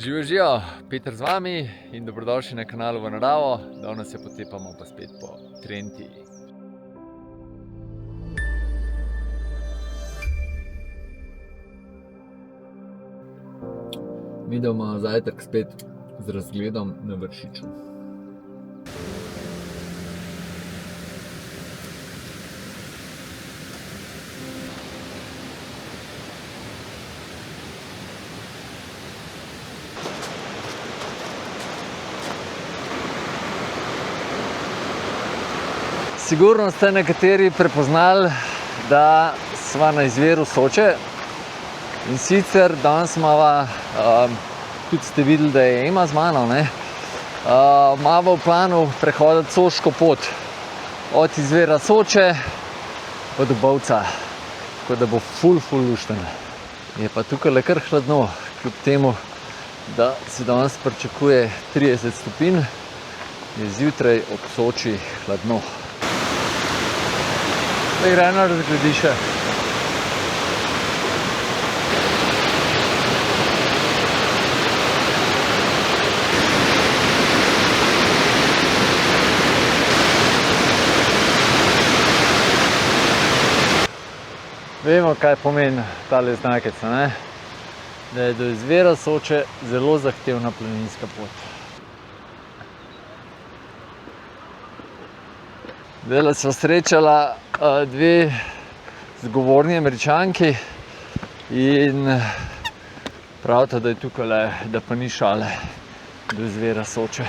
Živijo, Peter z vami in dobrodošli na kanalu V naravo. Danes se potepamo pa spet po Trenti. Vidimo zajtrk spet z razgledom na Vršiču. Sigurno ste nekateri prepoznali, da sva na izviru Soče. In sicer danes imava, tudi ste videli, da je Ema z mano, imava v planu prehoditi Soško pot od izvira Soče pa do Bovca. Tako da bo ful lušten. Je pa tukaj le kar hladno, kljub temu, da se danes pričakuje 30 stopinj, je zjutraj ob Soči hladno. Zdaj gre na razgledišče. Vemo, kaj pomeni tale znakec, ne? Da je do izvira Soče zelo zahtevna planinska pot. Zdaj sva srečala dve zgovorni Američanki in pravita, da je tukaj, da pa ni šale do izvira Soče.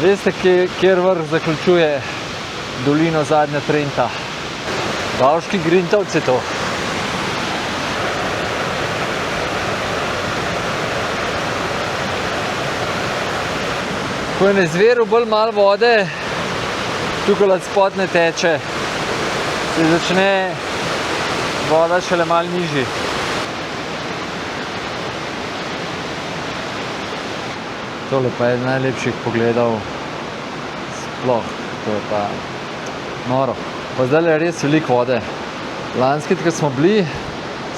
Veste, kjer vrh zaključuje dolino Zadnja Trenta? Bavški Grintovci to. Ko je na izviru bolj malo vode, tukaj od spod ne teče, se začne voda šele malo nižji. Tole pa je najlepših pogledov sploh, to je pa noro. Pa zdaj je res veliko vode. Lanskrat, ko smo bili,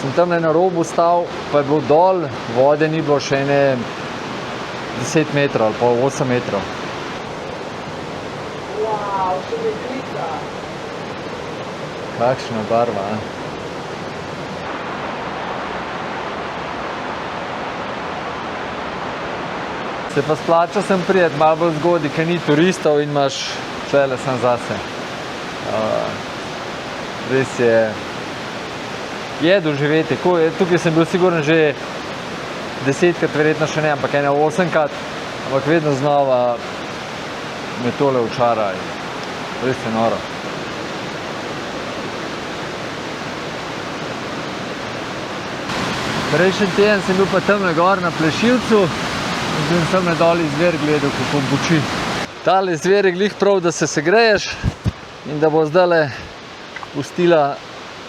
sem tam na robu stal, pa je bilo dol, vode ni bilo še ene 10 metrov ali pa 8 metrov. Wow, še medveda. Kakšna barva, Se pa splača sem prijeti malo bolj zgodaj, ker ni turistov in imaš tlele sam zase. Res je doživeti. Tukaj sem bil sigurno že 10krat, verjetno še ne, ampak 8krat, ampak vedno znova me tole očara. Res je noro. Prejšnji teden sem bil pa tamle gor na Plešilcu in sem tamle dol izvir gledal, kako buči. Tale izvir je glih prav, da se segreješ in da bo zdajle pustila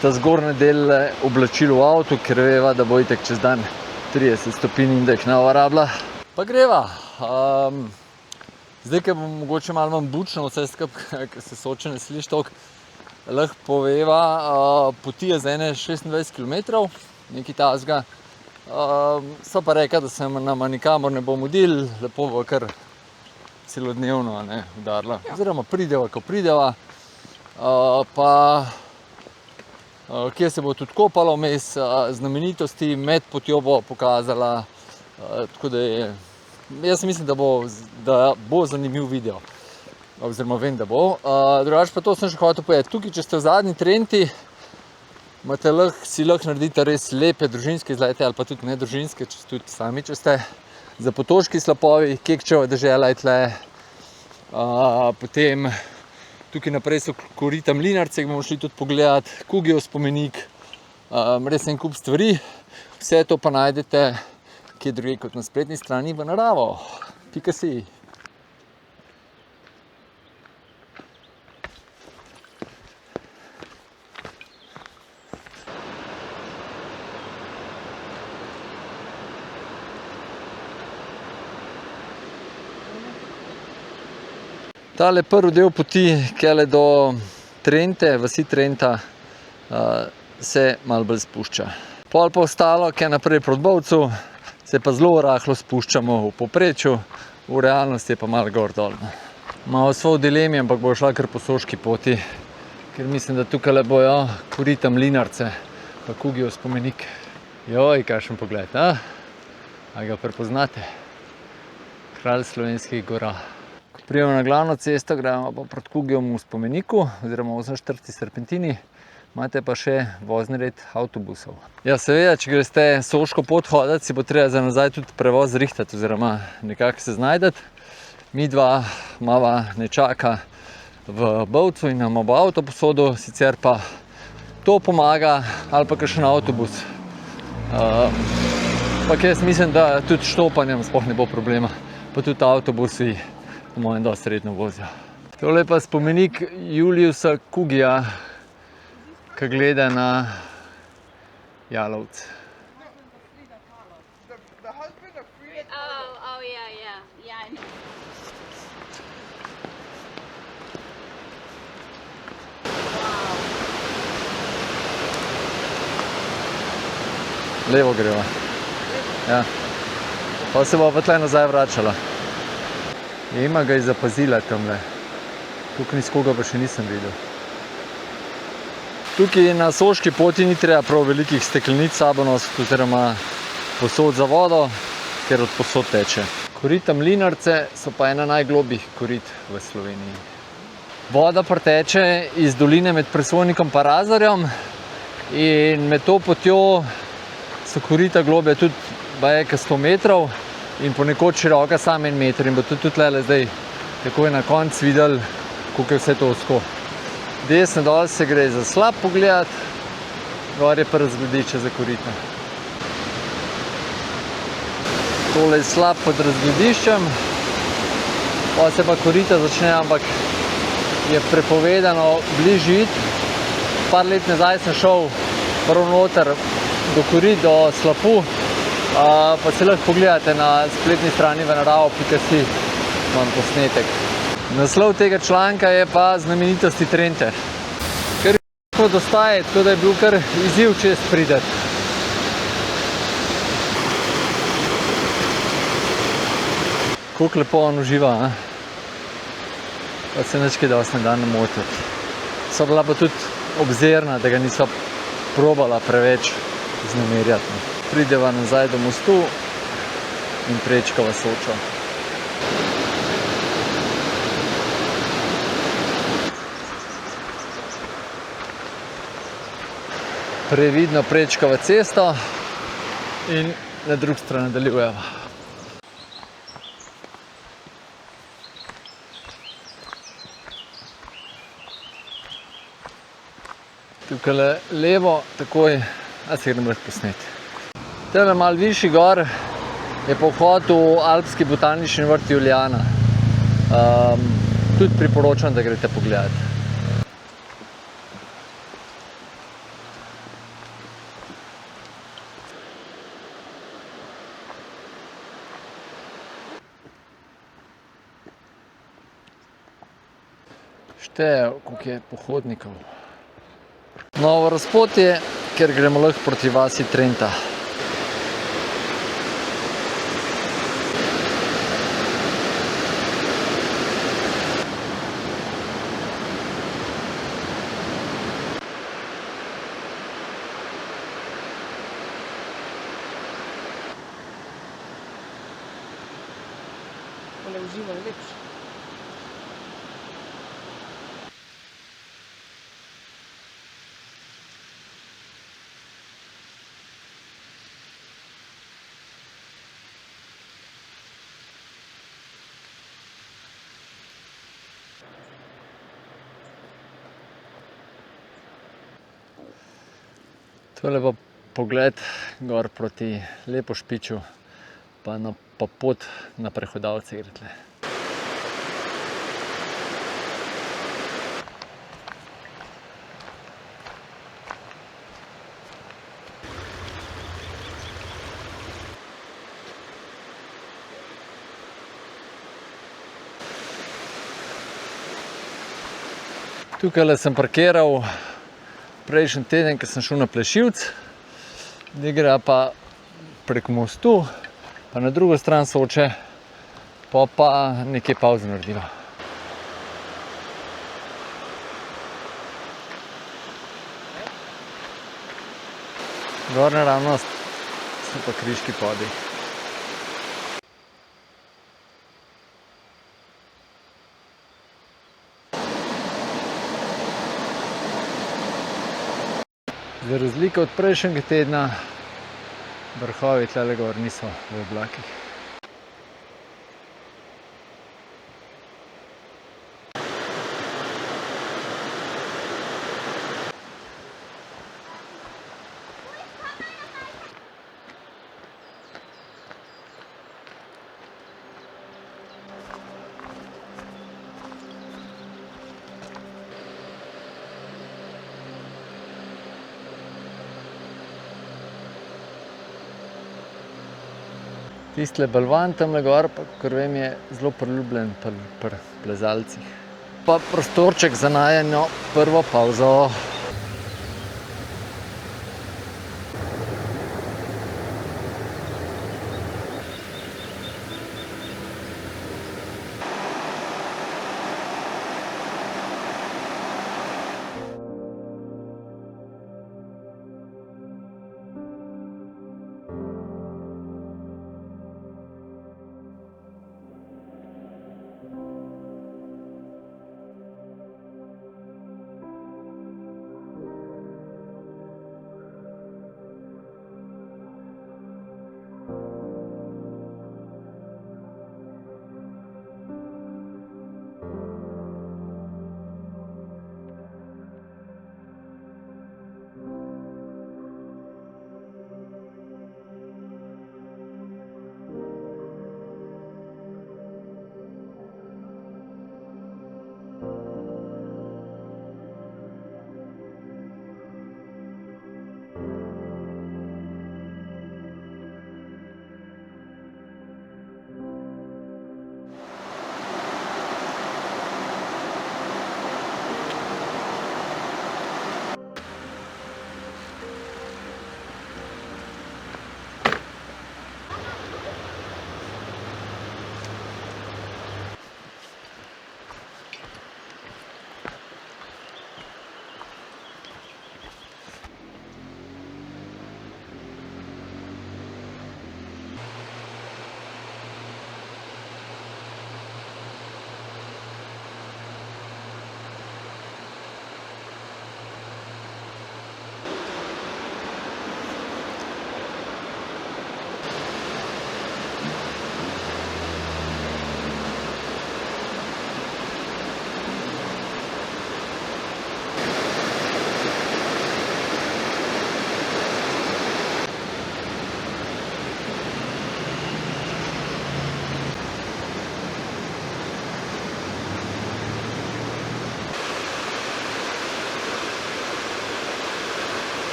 ta zgornji del oblačil v avtu, ker veva, da bo itek čez dan 30 stopinj in da jih ne rabila. Pa greva. Zdaj, ker bo mogoče malo manj bučno vse skupaj, ker se Soče ne sliši toliko, lahko poveva, poti je za ene 26 km, nekaj takega. So pa rekla, da se nama nikamor ne bomo mudili, lepo bo kar celodnevno udarila. Oziroma prideva, ko prideva, pa kje se bo tudi kopalo vmes, znamenitosti med potjo bo pokazala, tako da jaz mislim, da bo zanimiv video, oziroma vem, da bo. Drugače pa to sem še hotel povedati. Tukaj, če ste v Zadnji Trenti, si lahko naredite res lepe družinske izlete ali pa tudi ne družinske, tudi sami, če ste. Za Potoški slapovi, Kekčeva dežela je tle, potem tukaj naprej so korita Mlinarce, ki bomo šli tudi pogledati, Kugijev spomenik, res en kup stvari. Vse to pa najdete kje drugje kot na spletni strani V naravo.si. Tale prvi del poti, kele do Trente, vasi Trenta, se malo bolj spušča. Pol pa ostalo, ki je naprej proti Bovcu, se pa zelo rahlo spuščamo v povprečju, v realnosti je pa malo gor dol. Malo smo v dilemi, ampak bo šla kar po Soški poti, ker mislim, da tukaj le bojo Korita Mlinarce, pa Kugijev spomenik. Joj, kakšen pogled, a? A ga prepoznate? Kralj slovenskih gora. Ko pridemo na glavno cesto, gremo pa proti Kugijevemu spomeniku, oziroma 48. serpentini, imate pa še vozni red avtobusov. Ja, seveda, če greste Soško pot hoditi, si bo treba za nazaj tudi prevoz rihtati, oziroma nekako se znajdeti. Mi dva imava nečaka v Bovcu in nam bo avto posodil, sicer pa to pomaga, ali pa kakšen avtobus. Pa jaz mislim, da tudi štopanjem sploh ne bo problema, pa tudi avtobusi po mojem dosti redno vozijo. Tole je pa spomenik Juliusa Kugija, ki gleda na jalovce. The husband of Frida. Oh, yeah. Yeah, I know. Levo greva. Ja. Pa se bo pa tle nazaj vračala. Ema ga je zapazila tamle. Tukaj nikogar pa še nisem videl. Tukaj na Soški poti ni treba prav velikih steklenic sabo nositi, oziroma posod za vodo, ker od posod teče. Korita Mlinarce so pa ena najglobjih korit v Sloveniji. Voda preteče iz doline med Presojnikom pa Razorjem in med to potjo so korita globje tudi baje 100 metrov in ponekod široka samo 1 meter in bo tudi tlele zdaj takoj na koncu videli, koliko je vse to ozko. Desno dol se gre za slab pogled, gor je pa razgledišče za korita. Tole je slab pod razglediščem, pa se pa korita začne, ampak je prepovedano bližje iti. Par let nazaj sem šel prav noter do korit, do slapu, pa se lahko pogledate na spletni strani venaravo.si, imam posnetek. Naslov tega članka je pa znamenitosti Trente. Ker je tako dostaje, tako da je bil kar izziv čez prideti. Koliko lepo on uživa, a? Pa se nič kaj dosti ne da namotiti. So bila pa tudi obzirna, da ga niso probala preveč vznemirjati. Prideva nazaj do mostu in prečkava Sočo. Previdno prečkava cesto in na drugi strani nadaljujeva. Tukaj levo, takoj, a se grem lahko posneti. Tele malo višji gor je pa vhod v Alpski botanični vrt Julijana. Tudi priporočam, da greste pogledati. Šteje, koliko je pohodnikov. Novo razpotje, ker gremo lahko proti vasi Trenta. Tole uživa je lepše. Tole pa pogled gor proti Lepošpiču, pa pot na prehodavce gre tle. Tukaj sem parkiral prejšnji teden, ko sem šel na Plešivc. Zdaj gre pa prek mostu, pa na drugo stran Soče, pa nekaj pavze naredimo. Gor naravnost so pa križki podi. Za razliko od prejšnjega tedna, vrhovi tlele gor niso v oblakih. Tistle balvan tamle gor, pa kakor vem, je zelo priljubljen pri plezalcih. Pa prostorček za najino prvo pavzo.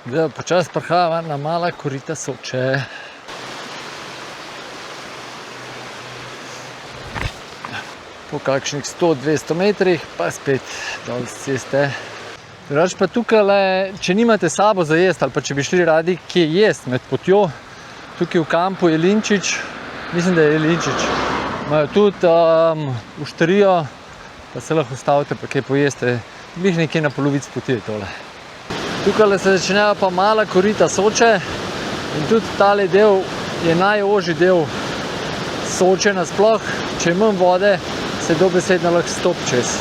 Zdaj počasi prihajava na mala korita Soče. Po kakšnih 100-200 metrih pa spet dol z ceste. Drugače pa tukaj, če nimate sabo za jesti ali pa če bi šli radi kje jesti med potjo, tukaj v kampu Jelinčič, mislim, da je Jelinčič, Imajo tudi ušterijo, pa se lahko ustavite, pa kaj pojeste. Glih nekje na polovici poti je tole. Tukaj se začnejo pa mala korita Soče in tudi tale del je najožji del Soče nasploh. Če je manj vode, se dobesedno lahko stopi čez.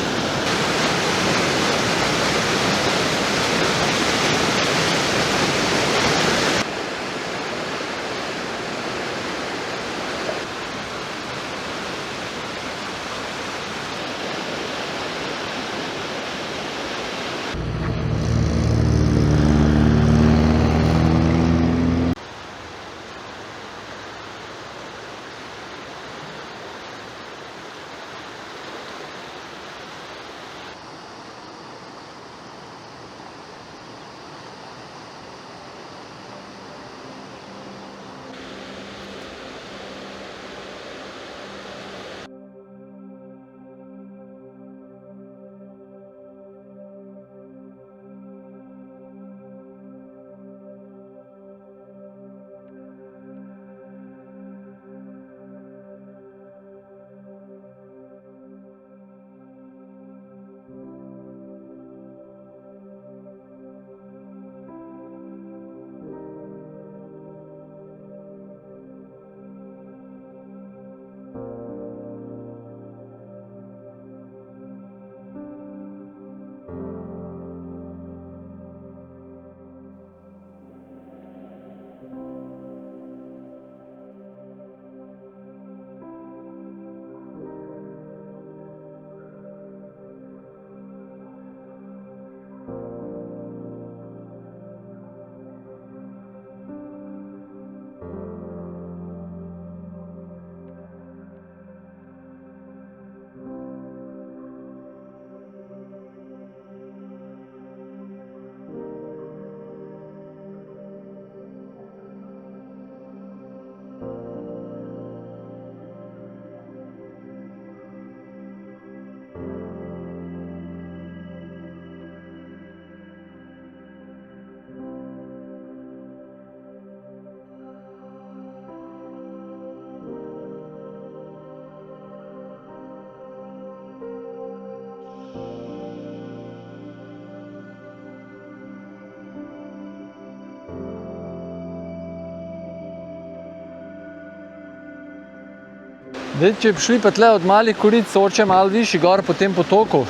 Zdaj, če bi šli pa tle od malih korit Soče malo višji gor po tem potoku,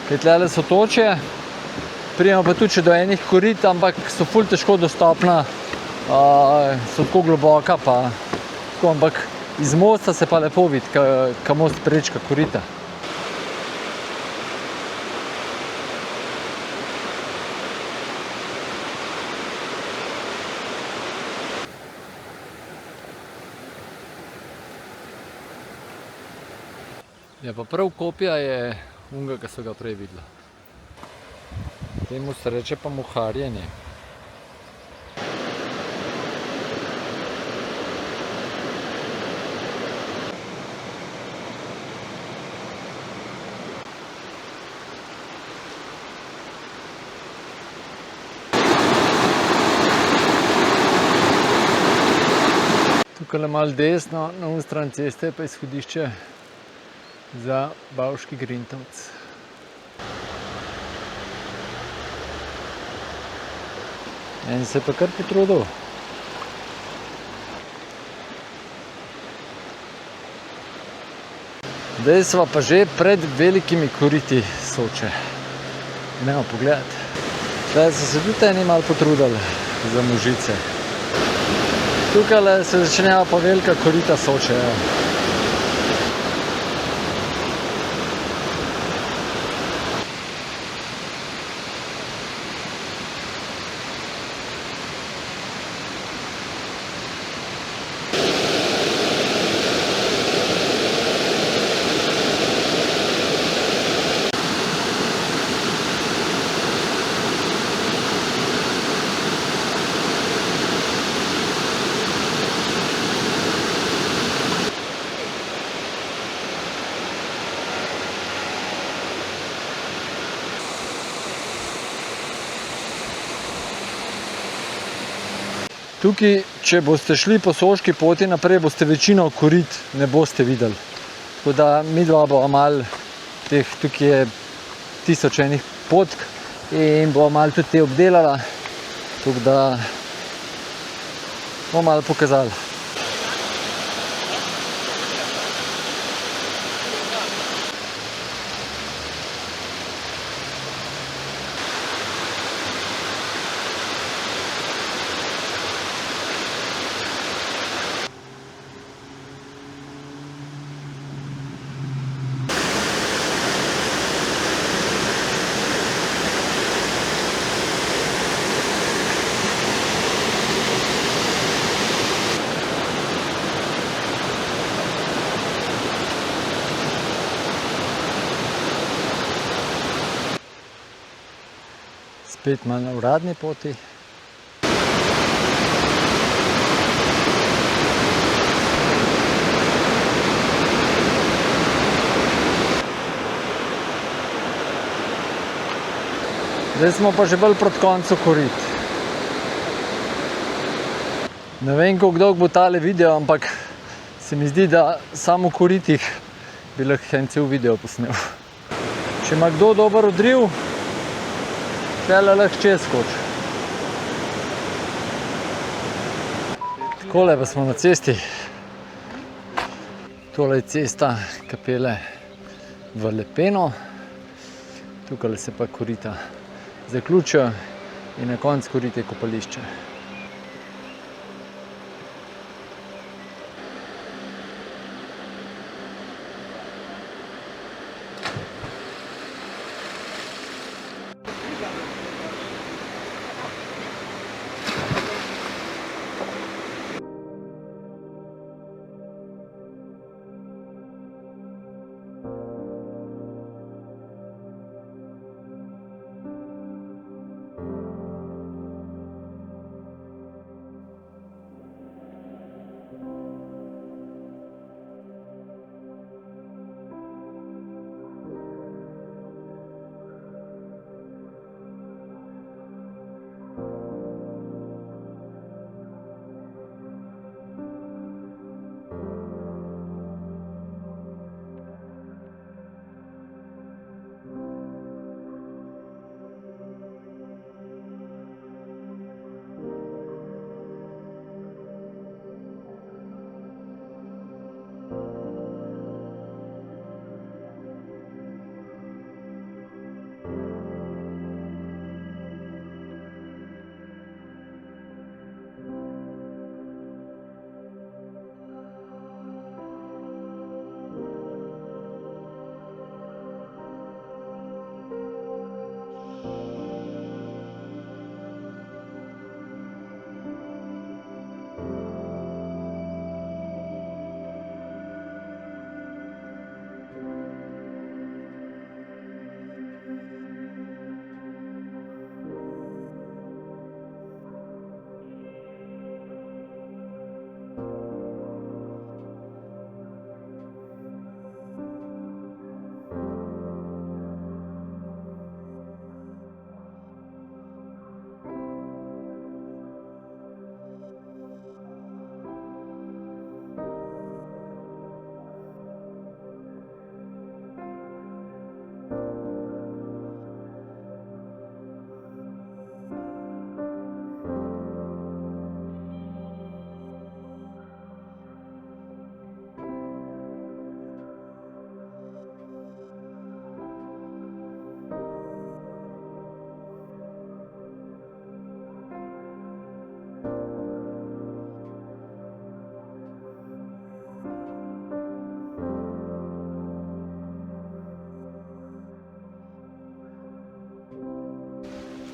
kaj tlele so točje, pridemo pa tudi še do enih korit, ampak so ful težko dostopna, so tako globoka pa tako, ampak iz mosta se pa lepo vidi, ka most prečka korita. Ja, pa prav kopija je unga, ki so ga prej videla. Temu se reče pa muharjenje. Tukaj malo desno, na onu stran ceste pa izhodišče za Bavški Grintovec. En se pa kar potrudil. Zdaj sva pa že pred velikimi koriti Soče. Nemo pogledati. Zdaj so se tudi eni malo potrudili za Možice. Tukaj se začnejo pa velika korita Soče. Tukaj, če boste šli po Soški poti naprej, boste večino korit ne boste videli. Tako da midva bova malo tukaj je 1000 enih potk in bova malo tudi te obdelala. Tako da bomo malo pokazali. Spet malo na uradni poti. Zdaj smo pa že bolj proti koncu korit. Ne vem, koliko dolg bo tale video, ampak se mi zdi, da samo v koritih bi lahko en cel video posnel. Če ima kdo dober odriv, tele lahko čez skoči. Takole pa smo na cesti. Tole je cesta, ki pelje v Lepeno. Tukaj se pa korita zaključijo in na koncu korite kopališče.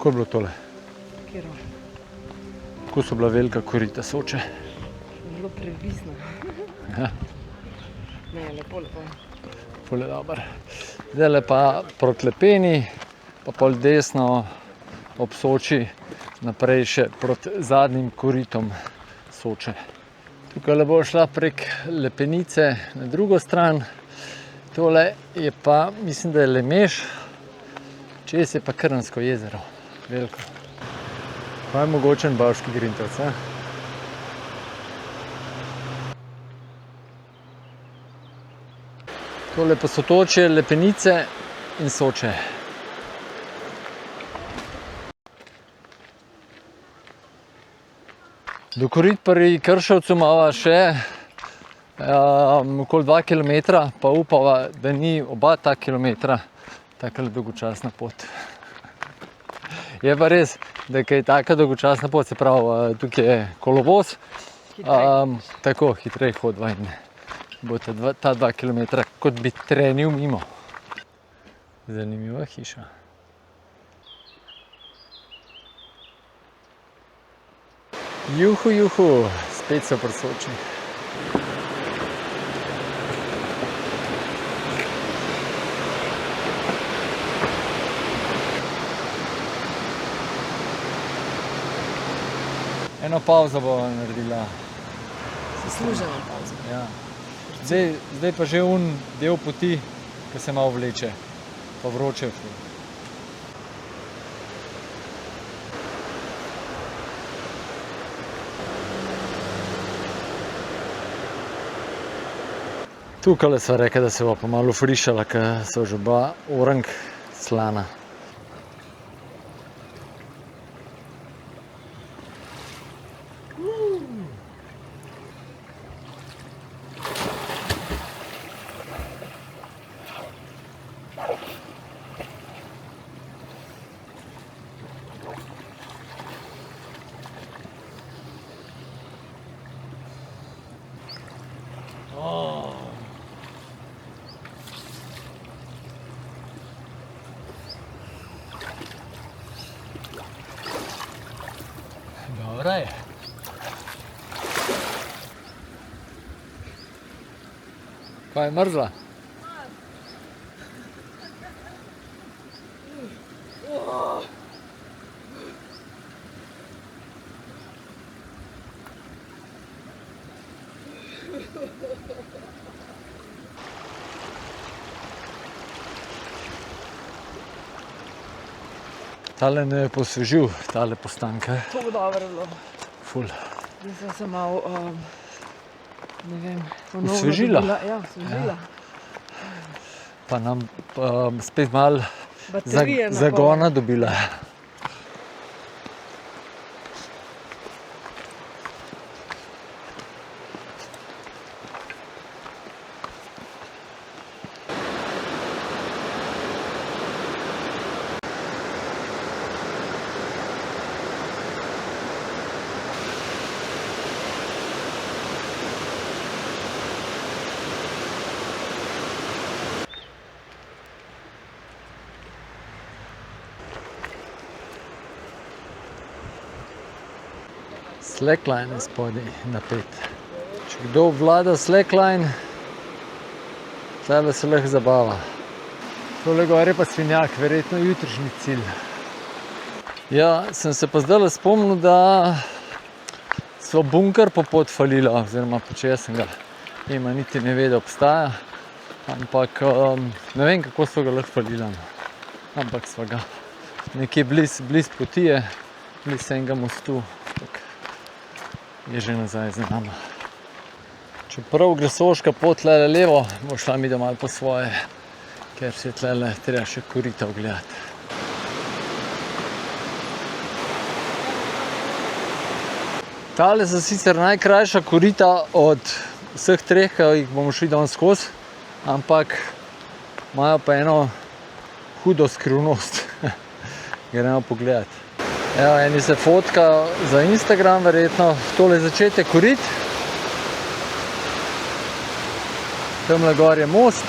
Kako je bilo tole? Kjero? Kako so bila velika korita Soče? Zelo previsno. Ja. Ne, lepo, lepo. Ful je dober. Zdajle pa proti Lepeni, pa pol desno ob Soči, naprej še proti zadnjim koritom Soče. Tukaj bo šla prek Lepenice na drugo stran. Tole je pa, mislim, da je Lemeš, čez je pa Krnsko jezero, veliko. Pa je mogočen Bavški Grintovec, ne? Tole pa Sotočje, Lepenice in Soče. Do korit pri Krševcu imava še okoli 2 km, pa upava, da ni oba ta kilometra takole dolgočasna pot. Je pa res, da je taka dolgočasna pot, se pravi, tukaj je kolovoz, tako hitrej hodva in bo ta 2 km kot bi trenil mimo. Zanimiva hiša. Juhu, spet so pri Soči. Eno pavzo bova naredila. Zaslužena pauza. Ja. Zdaj pa že del poti, ki se malo vleče, pa vroče. Tukaj sva rekla, da se bo pa malo frišala, ker so že oba orang slana. Dobra je. Kaj je mrzla? Tale me je posvežil, tale postanke. To bo dobro bilo. Ful. Zdaj sem se malo, ne vem, ponovno Osvežila? dobila. Ja, osvežila. Pa nam spet malo Baterije na zagona dobila. Slackline je spodaj napet. Če kdo obvlada slackline, tale se lahko zabava. Tole gor je pa svinjak, verjetno jutrišnji cilj. Ja, sem se pa zdajle spomnil, da so bunker po pot falila, oziroma počez sem ga Ema niti ne ve, da obstaja. Ampak ne vem, kako so ga lahko falila. Ampak sva ga nekje bliz poti je, bliz enega mostu. Je že nazaj za nama. Čeprav gre Soška pot tlele levo, bo šla mi doma po svoje, ker se je tlele treba še korita ogledati. Tale so sicer najkrajša korita od vseh treh, ki jih bomo šli danes skozi, ampak imajo pa eno hudo skrivnost. Gremo pogledati. Evo, eni se fotka za Instagram verjetno. Tole je začetek korit. Tamle gor je most.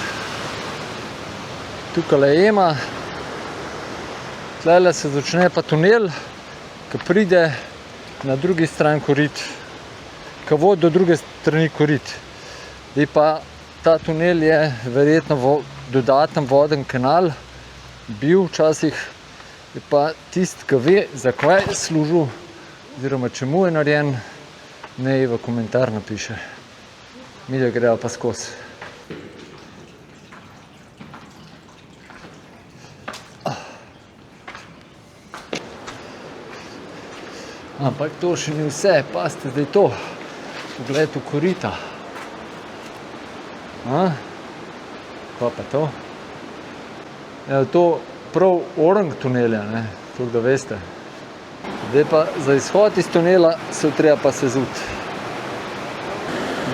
Tukaj je Ema. Tlele se začne pa tunel, ki pride na drugi strani korit, ki vodi do druge strani korit. Zdaj pa ta tunel je verjetno dodaten voden kanal, bil včasih. Je pa tisti, ki ve, zakaj je služil, oziroma čemu je narejen, naj v komentar napiše. Mi da greva pa skozi. Ampak to še ni vse, pazite zdaj to. Pogled v korita. Pa to. Evo, to prav orang tunelja, ne, tako da veste. Zdaj pa za izhod iz tunela se treba pa sezuti.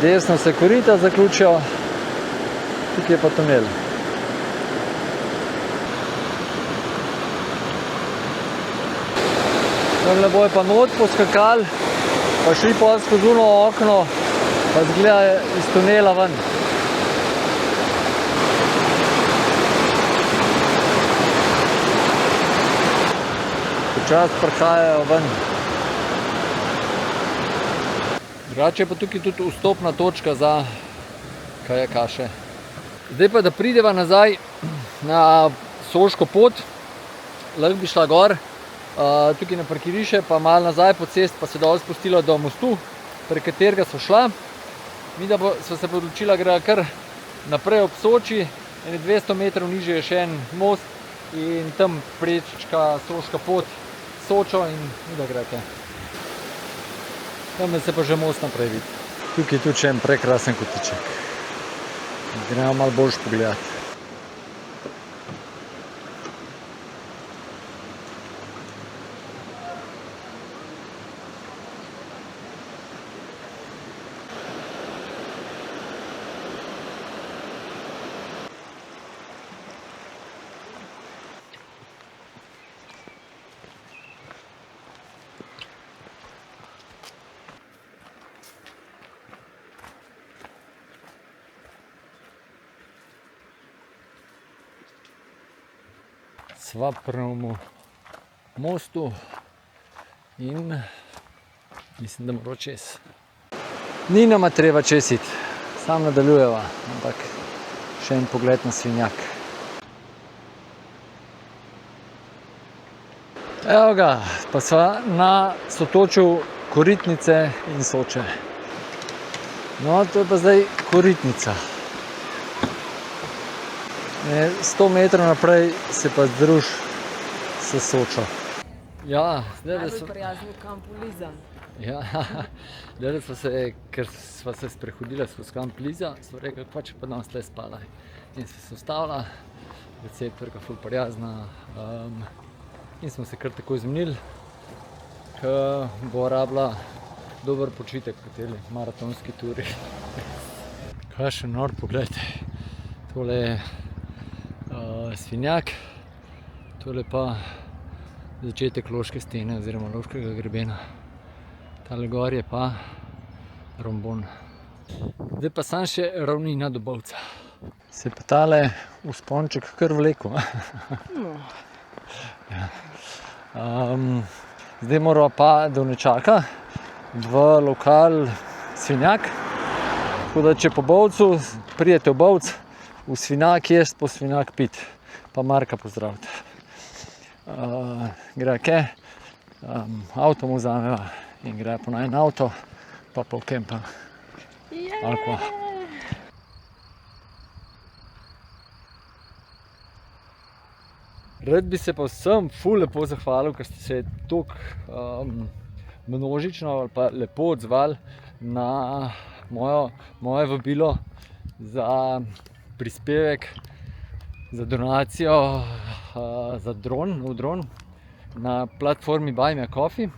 Desno se korita zaključijo, tukaj je pa tunel. Tamle bojo pa not poskakali, pa šli pa skozi ono okno, pa zgleda iz tunela ven. Počas prihajajo ven. Drugače je pa tukaj tudi vstopna točka za kajakaše. Zdaj pa, da prideva nazaj na Soško pot, lahko bi šla gor, tukaj na parkirišče, pa malo nazaj po cest, pa se dol spustila do mostu, prek katerega so šla. Mi da so se odločila, gre kar naprej ob Soči, 200 metrov nižje je še en most in tam prečka Soška pot Sočo in mi da greke. Tam se pa že most naprej vidi. Tukaj je tudi še en prekrasen kotiček. Gremo malo boljš pogledati. Sva pri mostu in mislim, da mora čez. Ni nama treba čez iti, sam nadaljujeva, ampak še en pogled na Svinjak. Evo ga, pa sva na sotočju Koritnice in Soče. No, to je pa zdaj Koritnica. 100 metrov naprej se pa združ s Sočo. Ja, zdaj Najbolj prijazni kamp Liza. Ja, zdaj sva se, ker sva se sprehodila skozi kamp Liza, sva rekla, pa če pa danes tle spala. In sva se ustavila, receptorka ful prijazna, in smo se kar tako zmenili, ko bo rabila dober počitek po teli maratonski turi. Kaj še nor, poglejte, tole je Svinjak, tole pa začetek Loške stene oziroma Loškega grebena. Tale gor je pa Rombon. Zdaj pa sam še ravnina do Bovca. Se pa tale vzponček kar vlekel. Ja. Zdaj morava pa do Nečaka v lokal Svinjak. Tako da če po Bovcu pridete v Bovc, v Svinjak jest, po Svinjak pit, pa Marka pozdravite. Greke, avto mu vzameva in gre po najn avto, pa po kempa. Alkva. Rad bi se pa vsem ful lepo zahvalil, ker ste se toliko množično ali pa lepo odzvali na moje vabilo za prispevek, za donacijo za dron na platformi Buy Me a Coffee.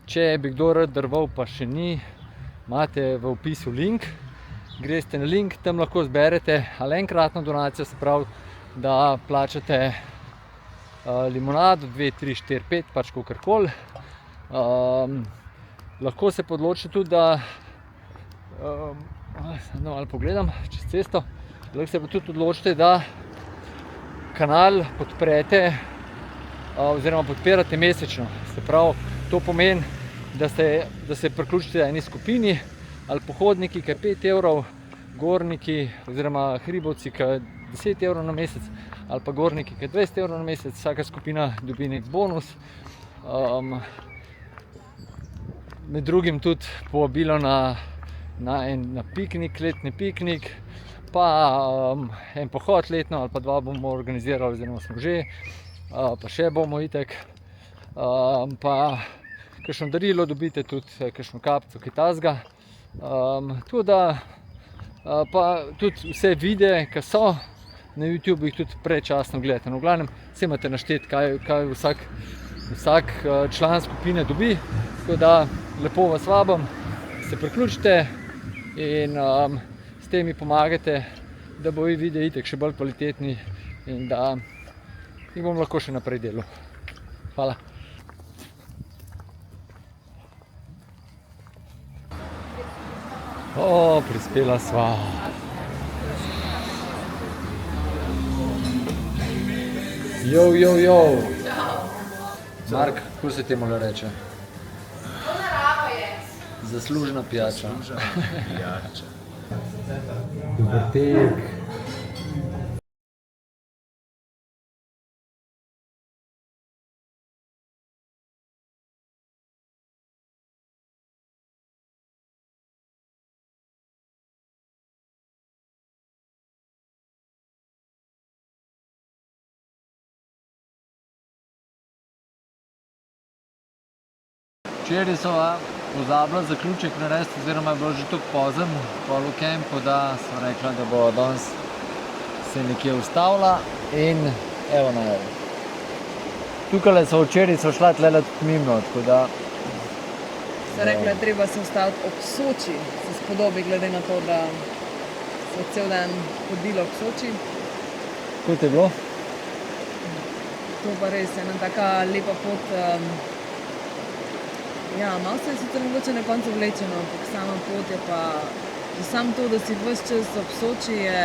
Če bi kdo rad daroval, pa še ni, imate v opisu link, greste na link, tam lahko zberete ali enkratno donacijo, se pravi, da plačate limonado 2, 3, 4, 5, pač kakorkoli. Lahko se podločite tudi, da malo pogledam čez cesto, lahko se pa tudi odločite, da kanal podprete oziroma podpirate mesečno. Se pravi, to pomeni, da se priključite eni skupini ali pohodniki, ki je 5 evrov, gorniki oziroma hribovci, ki je 10 evrov na mesec, ali pa gorniki, ki je 20 evrov na mesec, vsaka skupina dobi nek bonus. Med drugim tudi povabilo na piknik, letni piknik, pa en pohod letno ali pa 2 bomo organizirali, oziroma smo že, pa še bomo itek, pa kakšno darilo dobite tudi, kakšno kapico, kaj tasga. Tudi da pa tudi vse videe, ki so na YouTube, jih tudi prečasno gledate. No, v glavnem, vse imate našteti, kaj vsak član skupine dobi, tako da lepo vas vabim, se priključite in s tem mi pomagate, da bo videi itak še bolj kvalitetni in da jih bom lahko še naprej delal. Hvala. O, prispela sva. Jo. Mark, kako se temu reče? Zaslužna pijača. Dober tek. Včeraj so pozabili zaključek narediti, oziroma je bilo že tako pozem v kempu, da so rekla, da bo danes se nekje ustavila in evo na evo. Tukaj so včeraj šla tlele tudi mimo, tako da... So rekla, da treba se ustaviti ob Soči, se spodobi glede na to, da so cel dan hodili ob Soči. Kako ti je bilo? To pa res je ena taka lepa pot. Ja, malo se je sicer mogoče na koncu vlečeno, ampak sama pot je pa, že samo to, da si ves čas ob Soči, je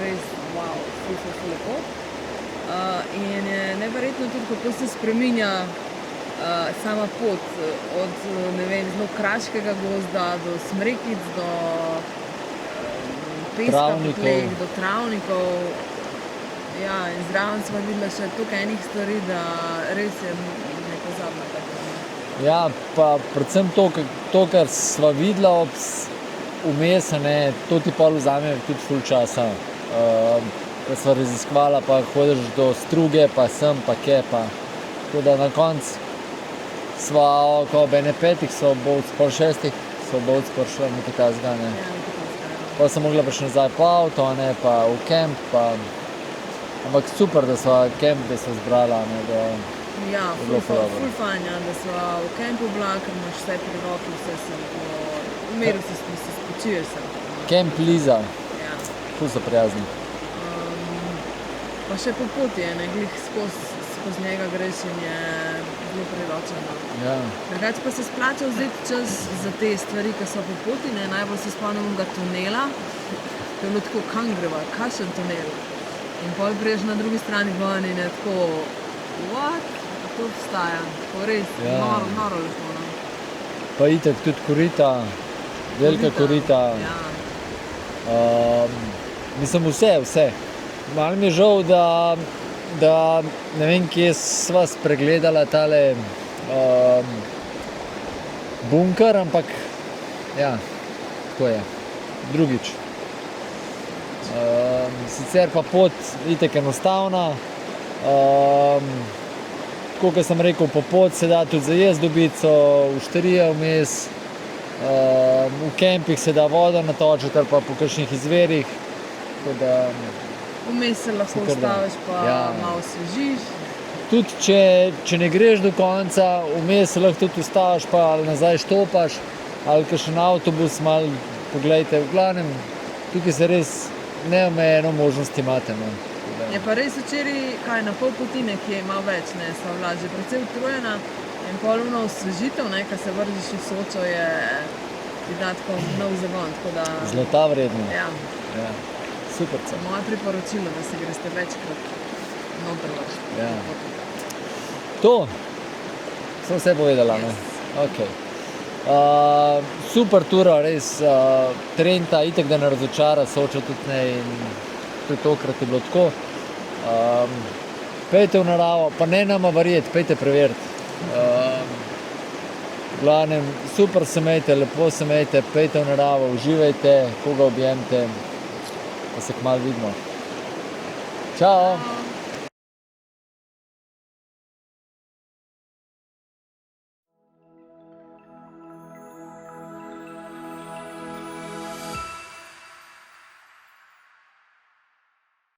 res wow, ful lepo. In je neverjetno tudi, kako se spreminja sama pot, od ne vem, zelo kraškega gozda do smrekic, do peska po tleh, do travnikov. Ja, in zraven sva videla še toliko enih stvari, da res je nepozabna ta pot. Ja, pa predvsem to, kar sva videla vmes, to ti pol vzame tudi ful časa. Ko sva raziskovala, pa hodiš do Struge, pa sem, pa kje, pa. Tako da na koncu sva ob ene 5, so pol 6, so bovc prišla nekaj tazga, ne. Pa sem mogla prišli nazaj po avto, pa v kemp, pa... Ampak super, da sva kemp, da sva zbrala, ne, da... Ja, ful fajn, da sva v kempu bila, ker imaš vse pri roki, vse se v miru se spočiješ se. Kemp Liza. Ja. Ful so prijazni. Pa še po poti je, ne, glih skozi njega greš in je zelo priročeno. Ja. Drugače pa se splača vzeti čas za te stvari, ki so po poti, ne, najbolj se spomnim onega tunela, to je bilo tako, kam greva, kakšen tunel. In pol priješ na drugi strani ven in je tako, what? To obstaja, tako res, noro lepo, no. Pa itak tudi korita, velika korita. Ja. Mislim, vse. Malo mi je žal, da ne vem, kje sva spregledala tale bunker, ampak ja, tako je, drugič. Sicer pa pot itak enostavna. Tako, kot sem rekel, po pot se da tudi za jesti dobiti, so ošterije vmes, v kempih se da voda natočiti ali pa po kakšnih izvirih. Vmes se lahko ustaviš pa malo osvežiš. Tudi če ne greš do konca, vmes se lahko tudi ustaviš pa ali nazaj štopaš, ali kakšen avtobus malo poglejte. V glavnem, tukaj se res neomejeno možnosti imate. Je pa res včeraj, na pol poti nekje malo več, ne, sva bila že precej utrujena in polovno osvežitev, ne, ko se vržiš v Sočo, je ti da tako nov zagon, tako da... Zlata vredno. Ja. Super. Moje priporočilo, da se greste večkrat noter vršiti. Ja. To? Sem vse povedala, ne? Ok. Super tura, res. Trenta, itak da ne razočara, Soča tudi ne in tudi tokrat je bilo tako. Pejte v naravo, pa ne nama verjeti, pejte preveriti. V glavnem, super se imejte, lepo se imejte, pejte v naravo, uživajte, koga objemite, pa se kmalu vidimo. Čao!